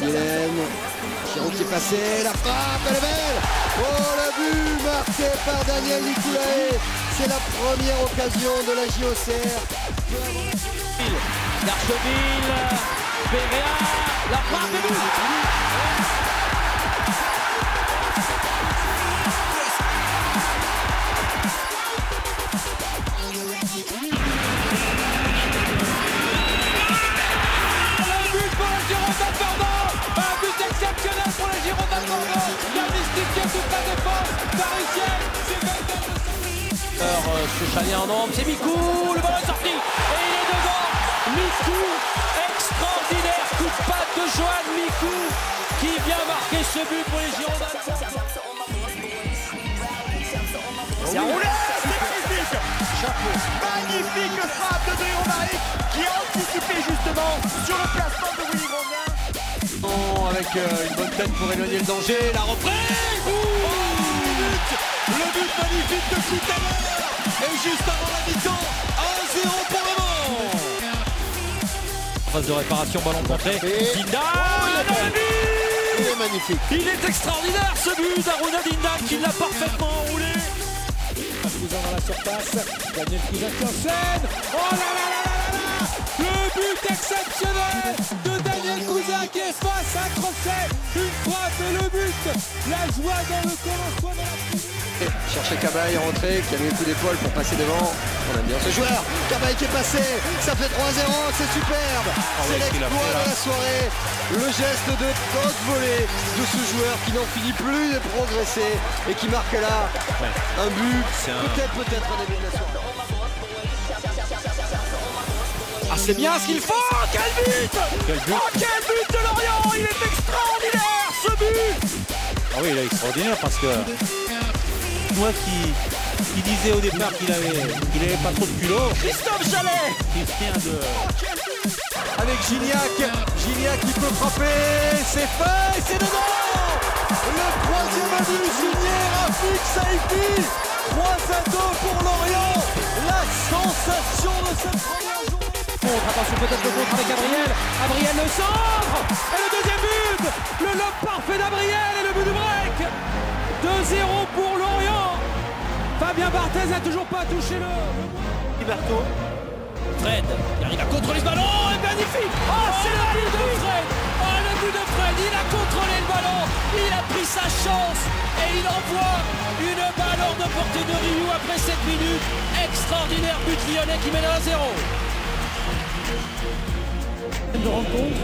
Mylène, Giroud qui est passé, la frappe, elle est belle. Oh, le but marqué par Daniel Niculae. C'est la première occasion de la JOCR. Darcheville, Péréa, la frappe et but. Un but exceptionnel pour les Girondins de Bordeaux. Il a mystifié toute la défense parisienne. Ce chalet en ombre, c'est Mikou, le ballon est sorti et il est devant. Mikou, extraordinaire coup de patte de Johan Mikou qui vient marquer ce but pour les Girondins de Bordeaux. C'est roulé, c'est magnifique. Chapeau. Magnifique frappe de Drio-Marik qui a anticipé justement sur le placement de Willy Grondin. Avec une bonne tête pour éloigner le danger, la reprise. Le but magnifique de tout à l'heure. Et juste avant la mi-temps, 1-0 pour le moment. Phase de réparation, ballon contré. Dindal, Il est magnifique. il est extraordinaire ce but d'Aruna Dindal qui l'a parfaitement enroulé. Cousin dans la surface, Daniel Cousin qui enchaîne. Oh là là là là là, le but exceptionnel de Daniel Cousin qui est face à un crochet, une frappe et le but. La joie dans le corps, la joie dans la tribune. Chercher Cabaye en rentrée, qui a mis le coup d'épaule pour passer devant. On aime bien ce joueur. Cabaye qui est passé, ça fait 3-0, c'est superbe. C'est l'exploit de la soirée. Le geste de cross-volée de ce joueur qui n'en finit plus de progresser et qui marque là un but, peut-être un début de la soirée. Ah, c'est bien ce qu'il faut. Quel but! Oh, quel but de Lorient! Il est extraordinaire ce but! Ah oui, il est extraordinaire parce que moi qui disais au départ qu'il avait pas trop de culot, Christophe Jallet! qui vient de... Avec Gignac qui peut frapper, c'est fait, c'est dedans. Le troisième but signé Rafik Saïfi. 3-2 pour Lorient. La sensation de cette première journée. Attention peut-être le contre avec Gabriel. Gabriel le centre. Et le deuxième but. Le lob parfait d'Abriel et le but du break. 2-0 pour Lorient. Fabien Barthez n'a toujours pas touché le... Liberto. Fred, il arrive à contrôler ce ballon, et magnifique! Oh, c'est le but de Fred! Oh, le but de Fred, il a contrôlé le ballon, il a pris sa chance et il envoie une balle hors de portée de Ryu après 7 minutes. Extraordinaire but lyonnais qui mène à 1-0. De rencontre.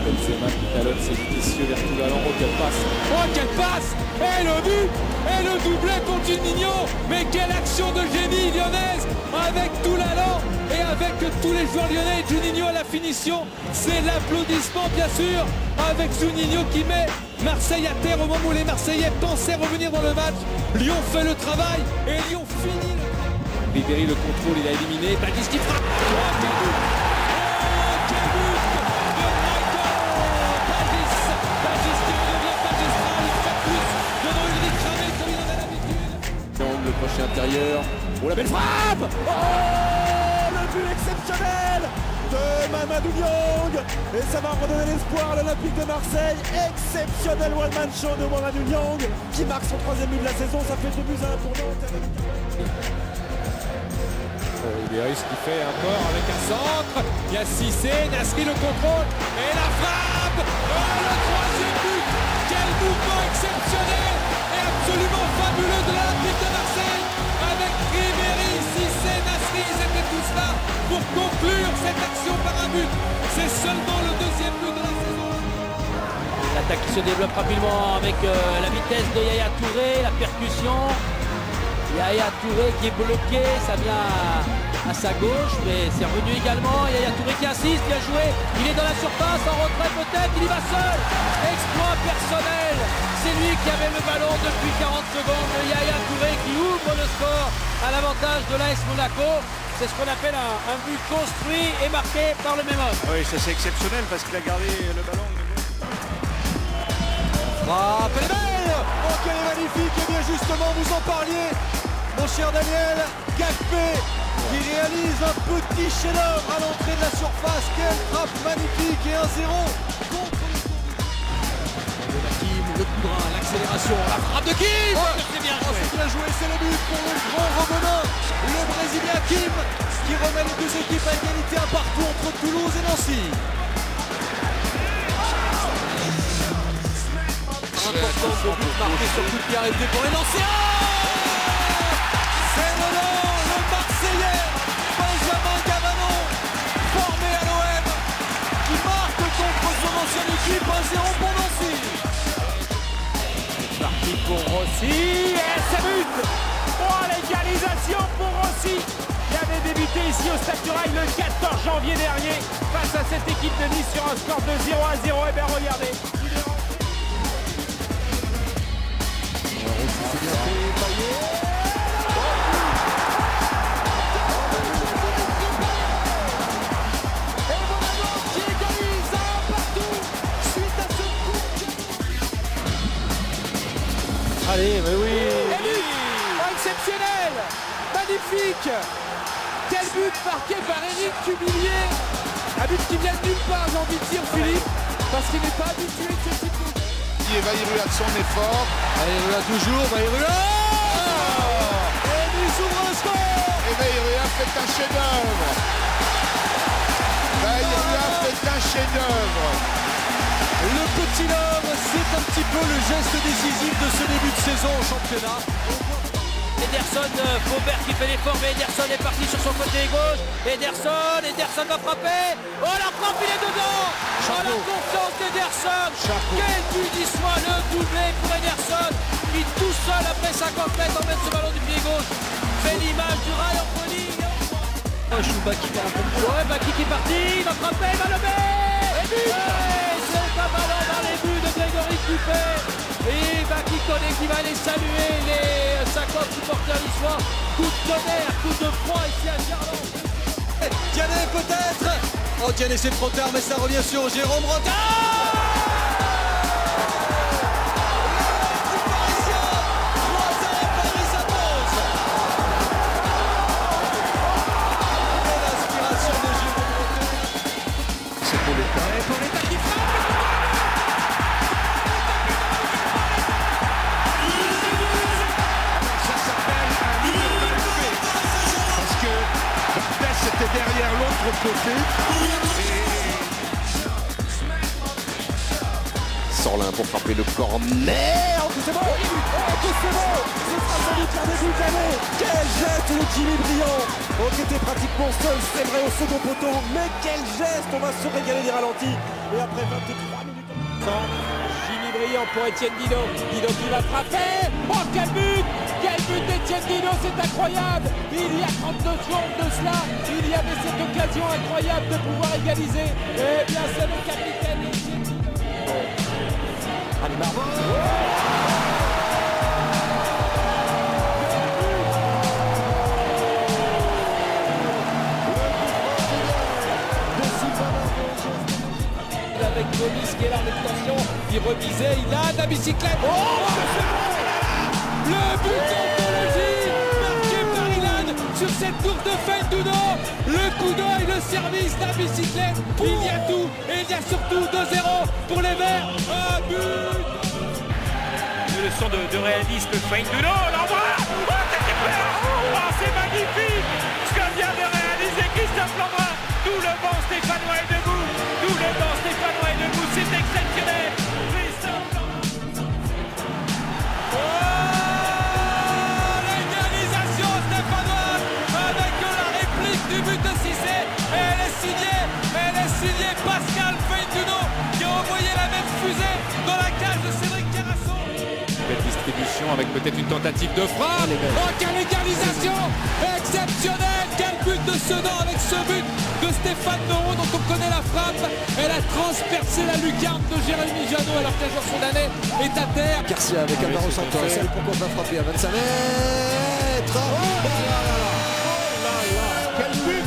Benzema qui talonne ses judicieux vers tout l'allant. Oh, quelle passe! Oh, quelle passe! Et le but! Et le doublé pour Juninho! Mais quelle action de génie lyonnaise! Avec tout l'allant et avec tous les joueurs lyonnais. Juninho à la finition. C'est l'applaudissement, bien sûr, avec Juninho qui met Marseille à terre au moment où les Marseillais pensaient revenir dans le match. Lyon fait le travail et Lyon finit le travail. Ribéry, le contrôle, il a éliminé. Bagis qui frappe! Oh, quel but! Le crochet intérieur. Oh, la belle frappe! Oh, le but exceptionnel de Mamadou Niang. Et ça va redonner l'espoir à l'Olympique de Marseille. Exceptionnel one-man show de Mamadou Niang qui marque son 3e but de la saison. Ça fait 2 buts à 1 pour Nantes. Ribéry qui fait encore avec un centre. Il y a Cissé, Nasri le contrôle. Et la frappe! Oh, le 3e but! Quel mouvement exceptionnel et absolument fabuleux de l'Olympique de Marseille! Avec Ribéry, Cissé, Nasri, ils étaient tous là pour conclure cette action par un but. C'est seulement le 2e but de la saison. L'attaque qui se développe rapidement avec la vitesse de Yaya Touré, la percussion. Yaya Touré qui est bloqué, ça vient à sa gauche, mais c'est revenu également. Yaya Touré qui insiste, qui a joué, il est dans la surface, en retrait peut-être, il y va seul. Exploit personnel, c'est lui qui avait le ballon depuis 40 secondes. Yaya Touré qui ouvre le score à l'avantage de l'AS Monaco. C'est ce qu'on appelle un but construit et marqué par le même homme. Oui, ça c'est exceptionnel parce qu'il a gardé le ballon. Frappe, elle est belle! Oh, qu'elle est magnifique! Et bien justement, vous en parliez, mon cher Daniel. Gakpé qui réalise un petit chef-d'œuvre à l'entrée de la surface. Quelle frappe magnifique et 1-0 contre Boudrin, l'accélération, la frappe de Kim. C'est bien joué. C'est bien joué, c'est le but pour le grand revenant, le Brésilien Kim, qui remet les deux équipes à égalité un partout entre Toulouse et Nancy. Important de but marqué sur coup de pied arrêté pour les Nancéens. C'est le Marseillais Benjamin Gavanon, formé à l'OM, qui marque contre son ancienne équipe 1-0 pour Nancy. Parti pour Rossi, et c'est but. Oh, l'égalisation pour Rossi, qui avait débuté ici au Stade du Rail le 14 janvier dernier face à cette équipe de Nice sur un score de 0-0. Et bien regardez. Allez, mais oui. Oh, exceptionnel, magnifique. Quel but marqué par Eric Cubillier. Un but qui vient de nulle part, j'ai envie de dire, Philippe, parce qu'il n'est pas habitué de ce type de but. Et Bayrula de son effort. Bayrula toujours, Bayrula. Et nous ouvre le score. Et Bayrula fait un chef-d'œuvre. Bayrula fait un chef-d'œuvre. Le petit homme, c'est un petit peu le geste décisif de ce début de saison au championnat. Ederson, Faubert qui fait l'effort, mais Ederson est parti sur son côté gauche. Ederson va frapper. Oh, la frappe, il est dedans. Oh, la confiance d'Ederson. Quel but d'Issois, le doublé pour Ederson, qui tout seul après 50 mètres emmène ce ballon du pied gauche. Fait l'image du rail en folie. Baki part en contre. Ouais, Baki qui est parti, il va frapper, il va lever. Et but. C'est un ballon dans les buts de Grégory Coupé. Et Baki connaît qui va aller saluer les 50 supporters d'Issois. Coup de tonnerre, coup de froid ici à Gerland. Diané peut-être. Oh, Diané, c'est trop tard, mais ça revient sur Jérôme Rotin. C'était derrière l'autre côté. Sorlin pour frapper le corner. C'est bon, c'est bon. Ce sera sans doute un début d'année. Quel geste de Jimmy Briand. Oh, qui était pratiquement seul, c'est vrai, au second poteau. Mais quel geste, on va se régaler des ralentis. Et après 23 minutes. Jimmy Briand pour Etienne Dino. Dino qui va frapper. Oh, quel but. Quel but d'Etienne Dino, c'est incroyable. Il y a 32 secondes de cela, il y avait cette occasion incroyable de pouvoir égaliser. Eh bien, c'est le capitaine Etienne Dino. Allez, Marvin. Avec Gomis qui est là en extension, il remisait, il a de la bicyclette. Oh, le but d'anthologie marqué par Ilan sur cette tour de Fenduno. Le coup d'œil, le service, la bicyclette. Il y a tout et il y a surtout 2-0 pour les Verts. Un but. Une leçon de réalisme, Fenduno, l'envoi. Oh, c'est magnifique ce que vient de réaliser Christophe Lambrin. Tout le banc stéphanois est debout. Tout le banc stéphanois est debout. C'est exceptionnel. Christophe Lambrin. Du but de Cissé, elle est signée Pascal Fenduno qui a envoyé la même fusée dans la cage de Cédric Terrasson. Belle distribution avec peut-être une tentative de frappe. Oh, quelle égalisation exceptionnelle. Quel but de Sedan avec ce but de Stéphane Moreau dont on connaît la frappe. Elle a transpercé la lucarne de Jérémy Janot alors qu'un joueur condamné est à terre. Garcia avec Alvaro Santos, elle pourquoi pas frapper à 25 mètres. Quel but!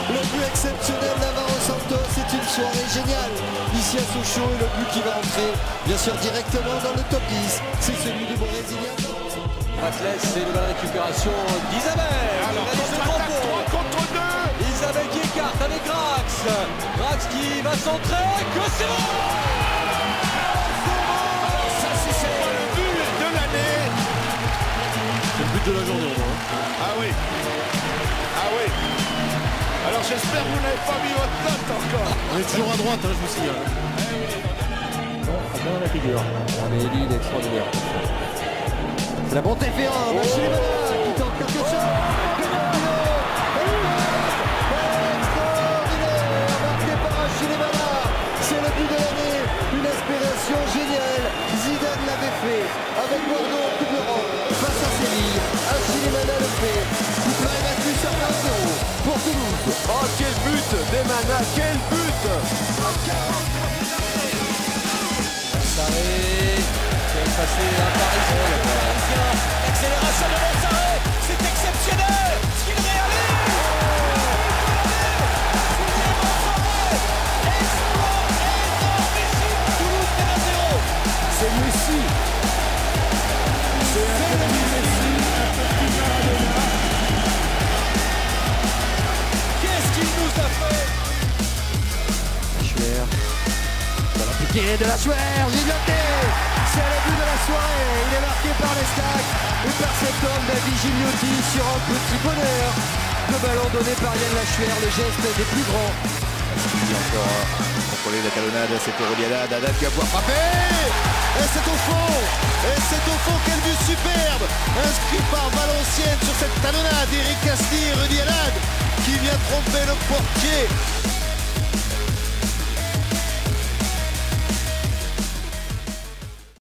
Le but exceptionnel d'Alvaro Santos, c'est une soirée géniale ici à Sochaux et le but qui va entrer bien sûr directement dans le top 10, c'est celui du Brésilien. Atlas, c'est une belle récupération d'Isabelle. Alors, contre 2. Isabelle qui écarte avec Grax. Grax qui va centrer. Que c'est bon! Ça, c'est de la journée au moins. Ah oui. Ah oui. Alors j'espère que vous n'avez pas mis votre note encore. On est toujours à droite, hein, je vous signale. Dans la figure. Mais Elie, il est extraordinaire. C'est la montée Ferrand, Chilimana qui tente quelque chose. Extraordinaire, marqué par Chilimana. C'est le but de l'année, une inspiration géniale. Zidane l'avait fait avec Bordeaux en Coupe d'Europe face à Séville. Chilimana le fait. Coupe est battu sur 1-0 pour Toulouse. Oh quel but d'Emana, quel but! Sarré, qui est passé un Parisien. L'accélération de Mansaré, c'est exceptionnel ce qu'il réalise. Exploit énormissime. Toulouse mène à 0. C'est Messi. C'est un petit Messi, un petit Maradona. Qu'est-ce qu'il nous a fait? Schwer. Voilà, piqué de la Schwer, Gigliotti. C'est le but de la soirée. Il est marqué par les stacks et par cet homme David Gigliotti sur un petit bonheur. Le ballon donné par Yann Lachuer, le geste des plus grands. Il a encore contrôlé la talonnade, c'est Aurélien Haddad, Haddad qui va pouvoir frapper. Et c'est au fond. Et c'est au fond, quel but superbe. Inscrit par Valenciennes sur cette talonnade. Eric Castille, Rudy Haddad qui vient tromper le portier.